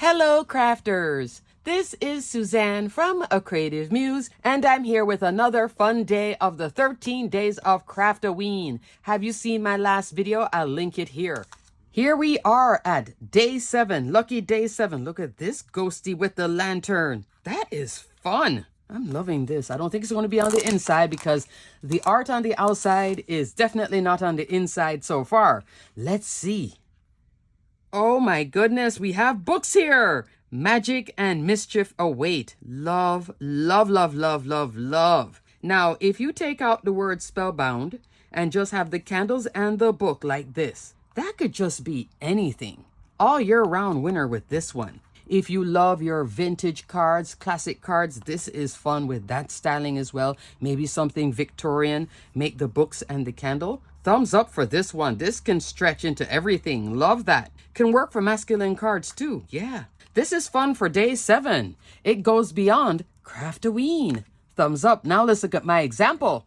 Hello, crafters! This is Suzanne from A Creative Muse, and I'm here with another fun day of the 13 Days of Craftoween. Have you seen my last video? I'll link it here. Here we are at day 7, lucky day 7. Look at this ghosty with the lantern. That is fun. I'm loving this. I don't think it's going to be on the inside because the art on the outside is definitely not on the inside so far. Let's see. Oh my goodness, we have books here. Magic and mischief await. Love, love, love, love, love, love. Now, if you take out the word spellbound and just have the candles and the book like this, that could just be anything. All year round winner with this one. If you love your vintage cards, classic cards, this is fun with that styling as well. Maybe something Victorian, make the books and the candle. Thumbs up for this one. This can stretch into everything. Love that. Can work for masculine cards too. Yeah. This is fun for day 7. It goes beyond Craftoween. Thumbs up. Now let's look at my example.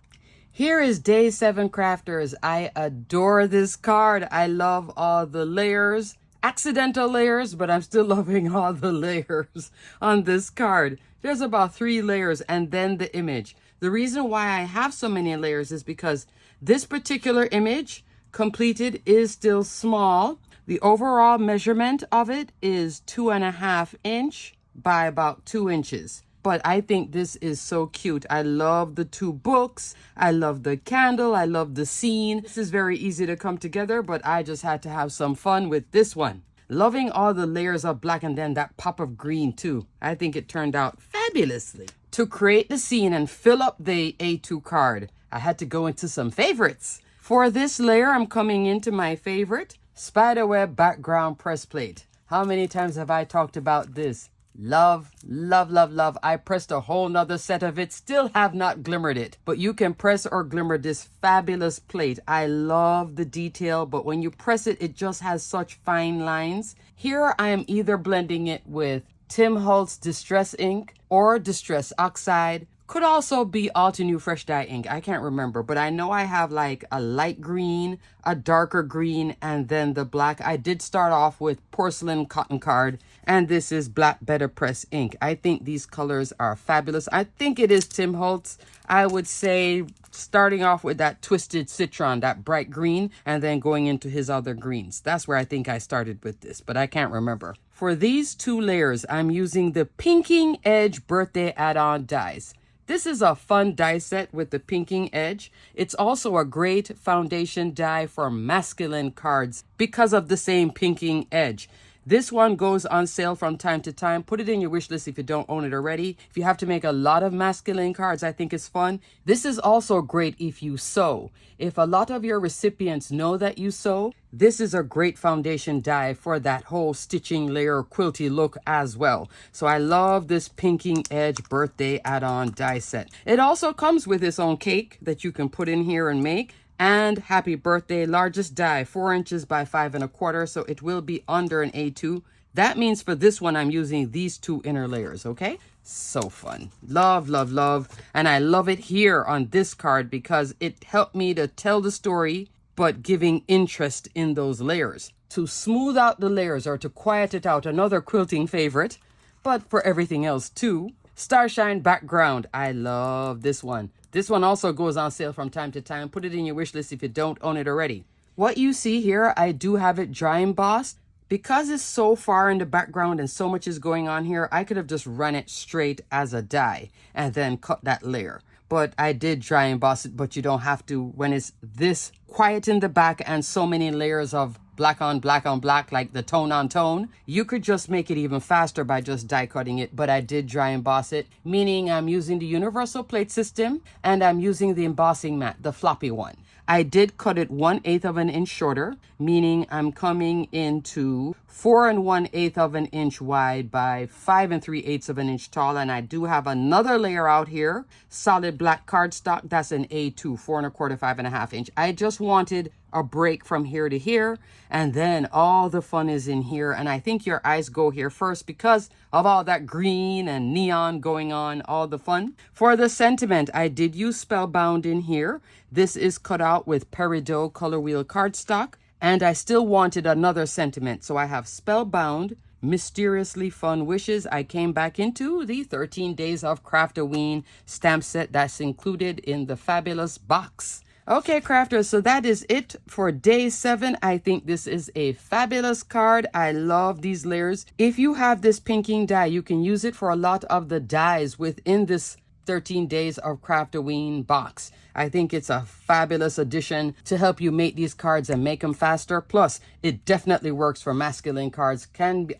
Here is day 7, crafters. I adore this card. I love all the layers. Accidental layers, but I'm still loving all the layers on this card. There's about 3 layers and then the image. The reason why I have so many layers is because this particular image completed is still small. The overall measurement of it is 2.5 inch by about 2 inches. But I think this is so cute. I love the 2 books. I love the candle. I love the scene. This is very easy to come together, but I just had to have some fun with this one. Loving all the layers of black and then that pop of green too. I think it turned out fabulously. To create the scene and fill up the A2 card, I had to go into some favorites. For this layer, I'm coming into my favorite, spiderweb background press plate. How many times have I talked about this? Love, love, love, love. I pressed a whole nother set of it. Still have not glimmered it. But you can press or glimmer this fabulous plate. I love the detail, but when you press it, it just has such fine lines. Here I am either blending it with Tim Holtz Distress ink or Distress Oxide. Could also be Altenew Fresh Dye ink. I can't remember, but I know I have like a light green, a darker green, and then the black. I did start off with Porcelain Cotton Card, and this is Black Better Press ink. I think these colors are fabulous. I think it is Tim Holtz. I would say starting off with that Twisted Citron, that bright green, and then going into his other greens. That's where I think I started with this, but I can't remember. For these 2 layers, I'm using the Pinking Edge Birthday Add-on dies. This is a fun die set with the pinking edge. It's also a great foundation die for masculine cards because of the same pinking edge. This one goes on sale from time to time. Put it in your wish list if you don't own it already. If you have to make a lot of masculine cards, I think it's fun. This is also great if you sew. If a lot of your recipients know that you sew, this is a great foundation die for that whole stitching layer quilty look as well. So I love this Pinking Edge birthday add-on die set. It also comes with its own cake that you can put in here and make. And happy birthday, largest die, 4 inches by 5 1/4, so it will be under an A2. That means for this one, I'm using these 2 inner layers, okay? So fun. Love, love, love. And I love it here on this card because it helped me to tell the story, but giving interest in those layers. To smooth out the layers or to quiet it out, another quilting favorite, but for everything else too. Starshine background. I love this one. This one also goes on sale from time to time. Put it in your wish list if you don't own it already. What you see here, I do have it dry embossed. Because it's so far in the background and so much is going on here, I could have just run it straight as a die and then cut that layer. But I did dry emboss it, but you don't have to when it's this quiet in the back and so many layers of black on black on black, like the tone on tone. You could just make it even faster by just die cutting it, but I did dry emboss it, meaning I'm using the universal plate system and I'm using the embossing mat, the floppy one. I did cut it 1/8 of an inch shorter, meaning I'm coming into 4 1/8 of an inch wide by 5 3/8 of an inch tall. And I do have another layer out here, solid black cardstock. That's an A2, 4 1/4, 5 1/2 inch. I just wanted a break from here to here, and then all the fun is in here. And I think your eyes go here first because of all that green and neon going on, all the fun. For the sentiment, I did use Spellbound in here. This is cut out with Peridot color wheel cardstock, and I still wanted another sentiment. So I have Spellbound, mysteriously fun wishes, I came back into the 13 Days of Craftoween stamp set that's included in the fabulous box. Okay, crafters, so that is it for day 7. I think this is a fabulous card. I love these layers. If you have this pinking die, you can use it for a lot of the dies within this 13 Days of Craftoween box. I think it's a fabulous addition to help you make these cards and make them faster. Plus, it definitely works for masculine cards.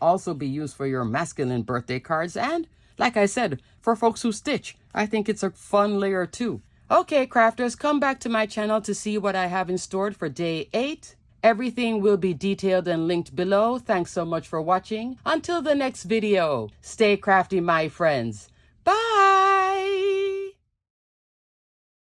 Also be used for your masculine birthday cards. And like I said, for folks who stitch, I think it's a fun layer too. Okay, crafters, come back to my channel to see what I have in store for day 8. Everything will be detailed and linked below. Thanks so much for watching. Until the next video, stay crafty, my friends. Bye!